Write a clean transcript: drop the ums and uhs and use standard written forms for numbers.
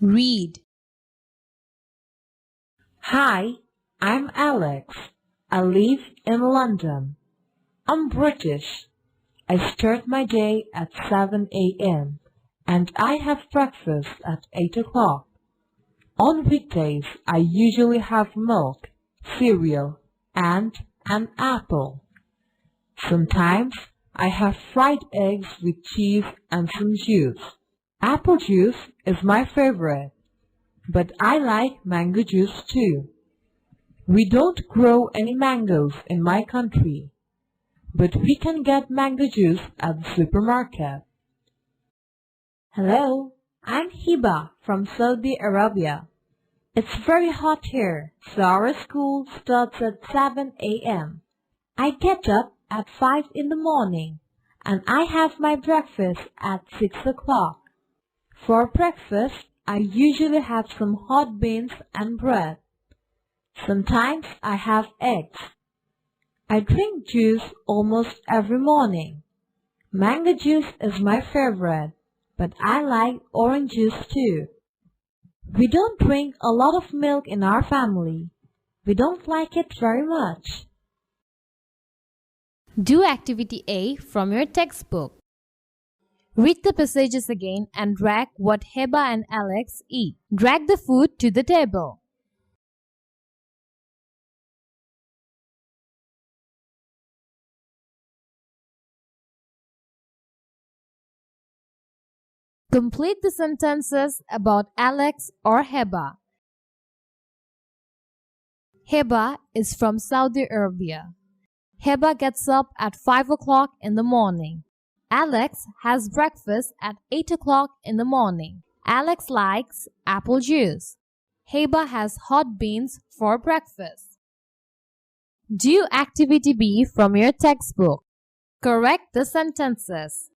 Read. Hi, I'm Alex. I live in London. I'm British. I start my day at 7 a.m. and I have breakfast at 8 o'clock. On weekdays, I usually have milk, cereal, and an apple. Sometimes I have fried eggs with cheese and some juice. Apple juice is my favorite, but I like mango juice too. We don't grow any mangoes in my country, but we can get mango juice at the supermarket. Hello, I'm Hiba from Saudi Arabia. It's very hot here, so our school starts at 7 a.m. I get up at 5 in the morning and I have my breakfast at 6 o'clock. For breakfast, I usually have some hot beans and bread. Sometimes I have eggs. I drink juice almost every morning. Mango juice is my favorite, but I like orange juice too. We don't drink a lot of milk in our family. We don't like it very much. Do activity A from your textbook. Read the passages again and drag what Heba and Alex eat. Drag the food to the table. Complete the sentences about Alex or Heba. Heba is from Saudi Arabia. Heba gets up at 5 o'clock in the morning. Alex has breakfast at 8 o'clock in the morning. Alex likes apple juice. Heba has hot beans for breakfast. Do activity B from your textbook. Correct the sentences.